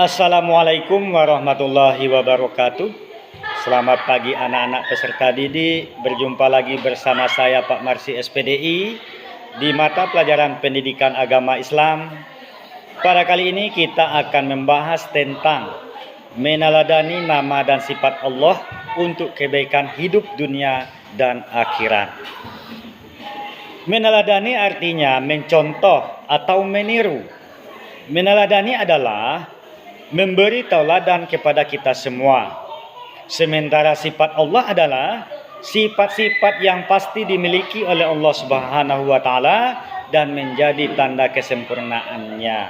Assalamualaikum warahmatullahi wabarakatuh. Selamat pagi anak-anak peserta didik. Berjumpa lagi bersama saya Pak Marsi SPDI di mata pelajaran pendidikan agama Islam. Pada kali ini kita akan membahas tentang meneladani nama dan sifat Allah untuk kebaikan hidup dunia dan akhirat. Meneladani artinya mencontoh atau meniru. Meneladani adalah memberi tauladan kepada kita semua. Sementara sifat Allah adalah sifat-sifat yang pasti dimiliki oleh Allah Subhanahu wa taala dan menjadi tanda kesempurnaannya.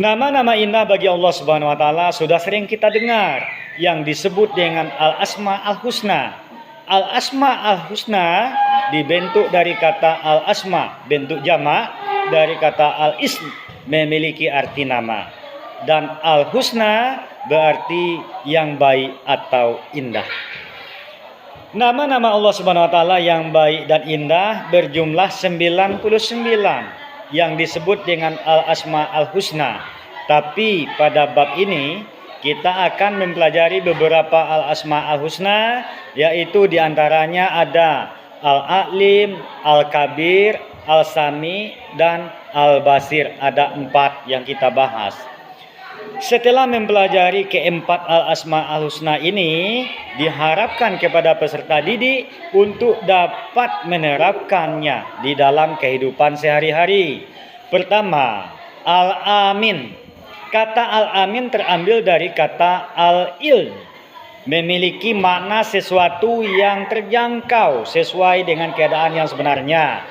Nama-nama indah bagi Allah Subhanahu wa taala sudah sering kita dengar yang disebut dengan Al-Asma Al-Husna. Al-Asma Al-Husna dibentuk dari kata Al-Asma, bentuk jamak dari kata Al-Ism, memiliki arti nama. Dan Al-Husna berarti yang baik atau indah. Nama-nama Allah Subhanahu wa taala yang baik dan indah berjumlah 99 yang disebut dengan Al-Asma Al-Husna. Tapi pada bab ini kita akan mempelajari beberapa Al-Asma Al-Husna, yaitu diantaranya ada Al-Alim, Al-Kabir, Al-Sami, dan Al-Basir. Ada 4 yang kita bahas. Setelah mempelajari keempat Al-Asma Al-Husna ini, diharapkan kepada peserta didik untuk dapat menerapkannya di dalam kehidupan sehari-hari. Pertama, Al-Amin. Kata Al-Amin terambil dari kata Al-Ilm, memiliki makna sesuatu yang terjangkau sesuai dengan keadaan yang sebenarnya.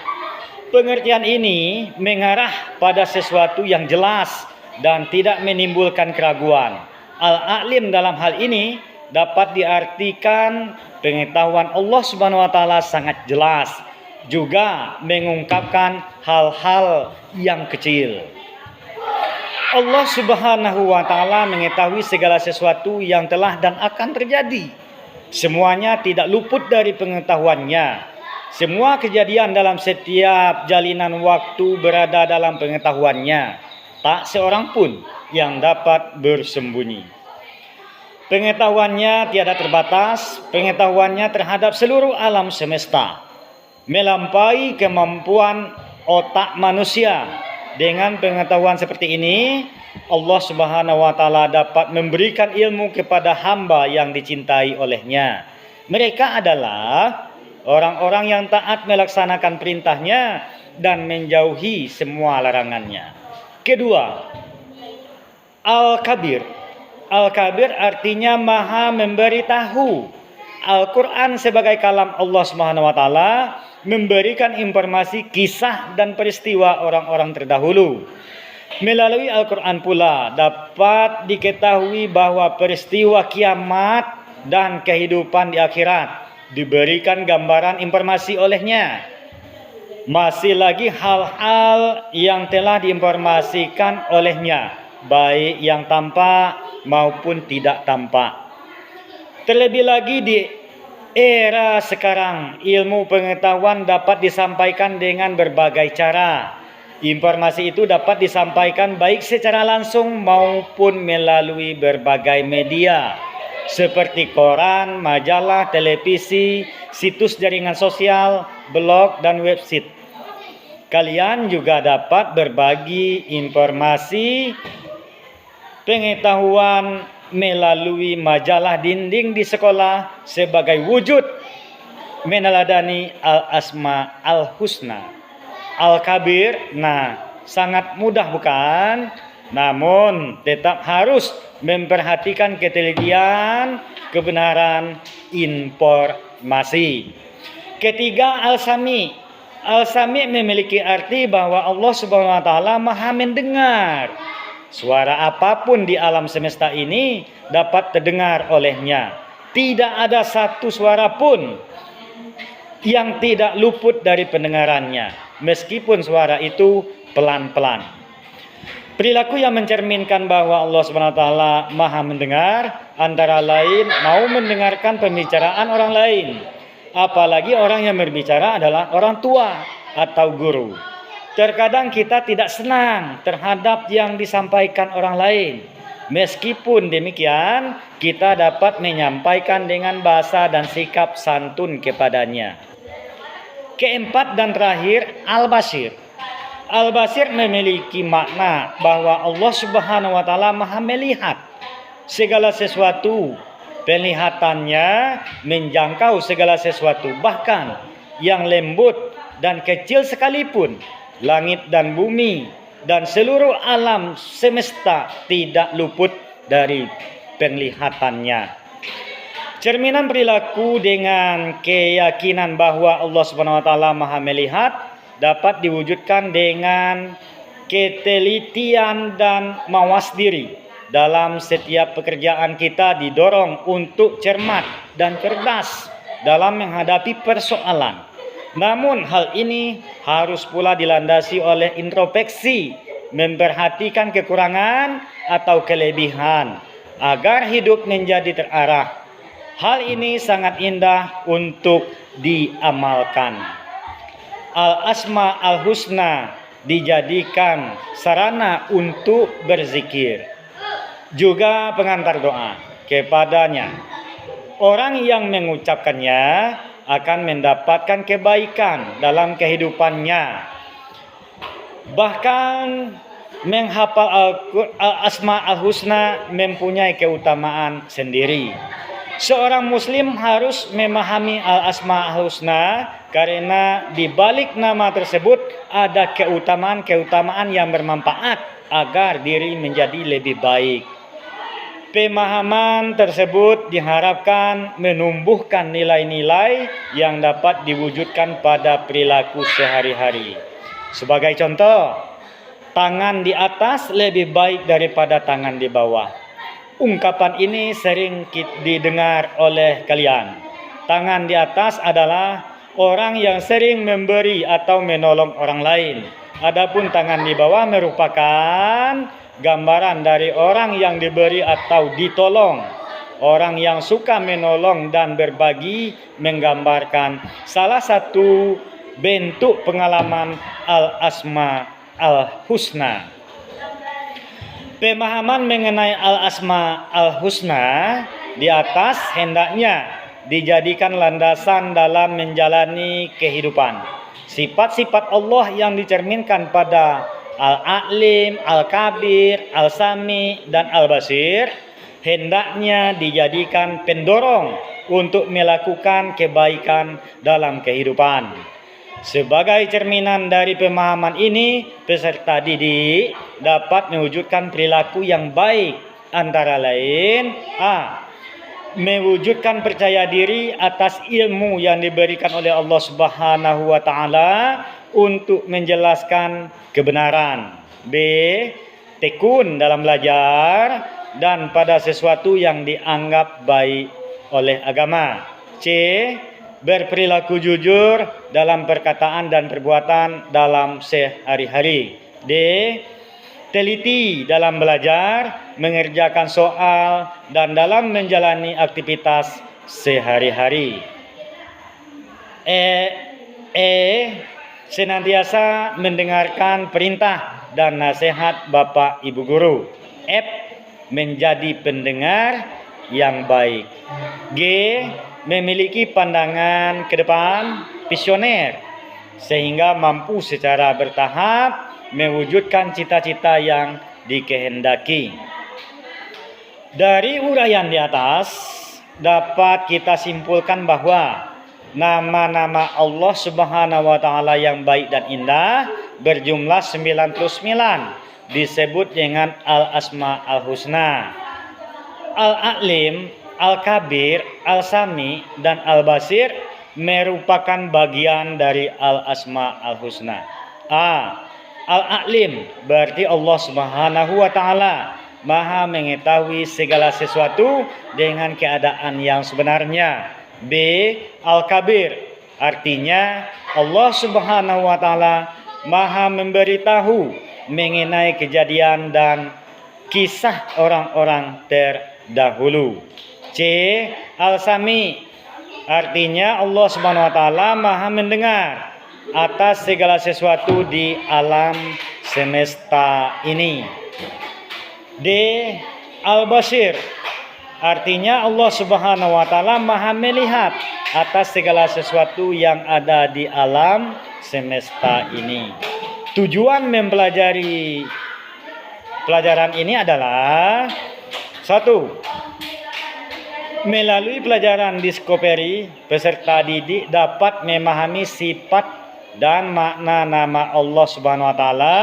Pengertian ini mengarah pada sesuatu yang jelas dan tidak menimbulkan keraguan. Al-Alim dalam hal ini dapat diartikan pengetahuan Allah Subhanahu wa taala sangat jelas, juga mengungkapkan hal-hal yang kecil. Allah Subhanahu wa taala mengetahui segala sesuatu yang telah dan akan terjadi. Semuanya tidak luput dari pengetahuannya. Semua kejadian dalam setiap jalinan waktu berada dalam pengetahuannya. Tak seorang pun yang dapat bersembunyi. Pengetahuannya tiada terbatas, pengetahuannya terhadap seluruh alam semesta, melampaui kemampuan otak manusia. Dengan pengetahuan seperti ini, Allah Subhanahu wa taala dapat memberikan ilmu kepada hamba yang dicintai olehnya. Mereka adalah orang-orang yang taat melaksanakan perintahnya dan menjauhi semua larangannya. Kedua, Al-Kabir. Al-Kabir artinya maha memberitahu. Al-Quran sebagai kalam Allah Subhanahu wa taala memberikan informasi kisah dan peristiwa orang-orang terdahulu. Melalui Al-Quran pula dapat diketahui bahwa peristiwa kiamat dan kehidupan di akhirat diberikan gambaran informasi olehnya. Masih lagi hal-hal yang telah diinformasikan olehnya, baik yang tampak maupun tidak tampak. Terlebih lagi di era sekarang, ilmu pengetahuan dapat disampaikan dengan berbagai cara. Informasi itu dapat disampaikan baik secara langsung maupun melalui berbagai media, seperti koran, majalah, televisi, situs jaringan sosial, blog, dan website. Kalian juga dapat berbagi informasi pengetahuan melalui majalah dinding di sekolah sebagai wujud meneladani Al-Asma Al-Husna. Al-Kabir, sangat mudah bukan? Namun tetap harus memperhatikan ketelitian, kebenaran informasi. Ketiga, Al-Sami. Al-Sami memiliki arti bahwa Allah Subhanahu wa taala maha mendengar. Suara apapun di alam semesta ini dapat terdengar olehnya. Tidak ada satu suara pun yang tidak luput dari pendengarannya, meskipun suara itu pelan-pelan. Perilaku yang mencerminkan bahwa Allah Subhanahu wa taala maha mendengar antara lain mau mendengarkan pembicaraan orang lain. Apalagi orang yang berbicara adalah orang tua atau guru. Terkadang kita tidak senang terhadap yang disampaikan orang lain. Meskipun demikian, kita dapat menyampaikan dengan bahasa dan sikap santun kepadanya. Keempat dan terakhir, Al-Basir. Al-Basir memiliki makna bahwa Allah Subhanahu wa taala Maha melihat segala sesuatu. Penglihatannya menjangkau segala sesuatu, bahkan yang lembut dan kecil sekalipun. Langit dan bumi dan seluruh alam semesta tidak luput dari penglihatannya. Cerminan perilaku dengan keyakinan bahwa Allah Subhanahu wa taala Maha melihat dapat diwujudkan dengan ketelitian dan mawas diri. Dalam setiap pekerjaan kita didorong untuk cermat dan cerdas dalam menghadapi persoalan. Namun hal ini harus pula dilandasi oleh introspeksi, memperhatikan kekurangan atau kelebihan agar hidup menjadi terarah. Hal ini sangat indah untuk diamalkan. Al-Asma al-Husna dijadikan sarana untuk berzikir, juga pengantar doa kepadanya. Orang yang mengucapkannya akan mendapatkan kebaikan dalam kehidupannya. Bahkan menghafal Al-Asma al-Husna mempunyai keutamaan sendiri. Seorang muslim harus memahami Al-Asma al-Husna karena di balik nama tersebut ada keutamaan-keutamaan yang bermanfaat agar diri menjadi lebih baik. Pemahaman tersebut diharapkan menumbuhkan nilai-nilai yang dapat diwujudkan pada perilaku sehari-hari. Sebagai contoh, tangan di atas lebih baik daripada tangan di bawah. Ungkapan ini sering didengar oleh kalian. Tangan di atas adalah orang yang sering memberi atau menolong orang lain. Adapun tangan di bawah merupakan gambaran dari orang yang diberi atau ditolong. Orang yang suka menolong dan berbagi menggambarkan salah satu bentuk pengalaman Al-Asma al-Husna. Pemahaman mengenai Al-Asma al-Husna di atas hendaknya dijadikan landasan dalam menjalani kehidupan. Sifat-sifat Allah yang dicerminkan pada Al-Alim, Al-Kabir, Al-Sami, dan Al-Basir hendaknya dijadikan pendorong untuk melakukan kebaikan dalam kehidupan. Sebagai cerminan dari pemahaman ini, peserta didik dapat mewujudkan perilaku yang baik, antara lain a. Mewujudkan percaya diri atas ilmu yang diberikan oleh Allah Subhanahu wa taala untuk menjelaskan kebenaran. B. Tekun dalam belajar dan pada sesuatu yang dianggap baik oleh agama. C. Berperilaku jujur dalam perkataan dan perbuatan dalam sehari-hari. D. Teliti dalam belajar, mengerjakan soal, dan dalam menjalani aktivitas sehari-hari. Senantiasa mendengarkan perintah dan nasihat Bapak Ibu Guru. F. Menjadi pendengar yang baik. G. Memiliki pandangan ke depan visioner sehingga mampu secara bertahap mewujudkan cita-cita yang dikehendaki. Dari uraian di atas dapat kita simpulkan bahwa nama-nama Allah Subhanahu wa taala yang baik dan indah berjumlah 99 disebut dengan Al-Asma al-Husna. Al-Alim, Al-Kabir, Al-Sami, dan Al-Basir merupakan bagian dari Al-Asma al-Husna. A. Al-Alim berarti Allah Subhanahu wa taala Maha mengetahui segala sesuatu dengan keadaan yang sebenarnya. B. Al-Kabir artinya Allah Subhanahu wa taala Maha memberitahu mengenai kejadian dan kisah orang-orang terdahulu. C. Al-Sami artinya Allah Subhanahu wa taala Maha mendengar atas segala sesuatu di alam semesta ini. D. Al-Basir, artinya Allah Subhanahu wa taala Maha melihat atas segala sesuatu yang ada di alam semesta ini. Tujuan mempelajari pelajaran ini adalah satu, melalui pelajaran Discovery, peserta didik dapat memahami sifat dan makna nama Allah Subhanahu wa taala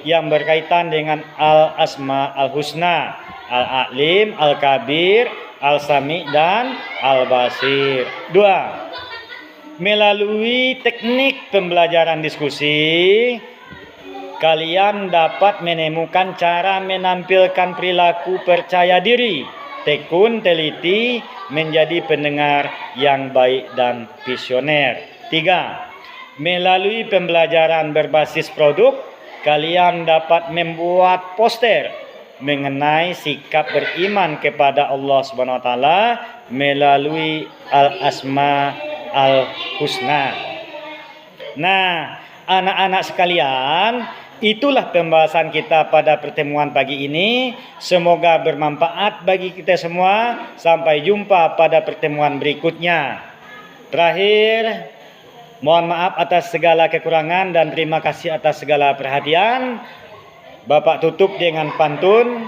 yang berkaitan dengan Al-Asma Al-Husna, Al-Alim, Al-Kabir, Al-Sami dan Al-Basir. 2. Melalui teknik pembelajaran diskusi, kalian dapat menemukan cara menampilkan perilaku percaya diri, tekun, teliti, menjadi pendengar yang baik dan visioner. 3. Melalui pembelajaran berbasis produk, kalian dapat membuat poster mengenai sikap beriman kepada Allah Subhanahu wa taala melalui Al-Asma Al-Husna. Nah, anak-anak sekalian, itulah pembahasan kita pada pertemuan pagi ini. Semoga bermanfaat bagi kita semua. Sampai jumpa pada pertemuan berikutnya. Terakhir, mohon maaf atas segala kekurangan dan terima kasih atas segala perhatian. Bapak tutup dengan pantun,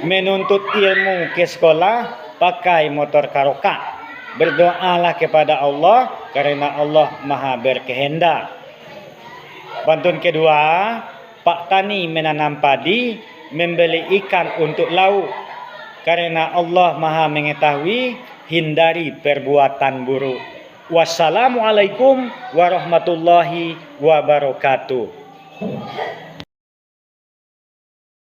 menuntut ilmu ke sekolah pakai motor karoka. Berdoalah kepada Allah karena Allah Maha berkehendak. Pantun kedua, Pak Tani menanam padi, membeli ikan untuk lauk. Karena Allah Maha mengetahui, hindari perbuatan buruk. Wassalamualaikum warahmatullahi wabarakatuh.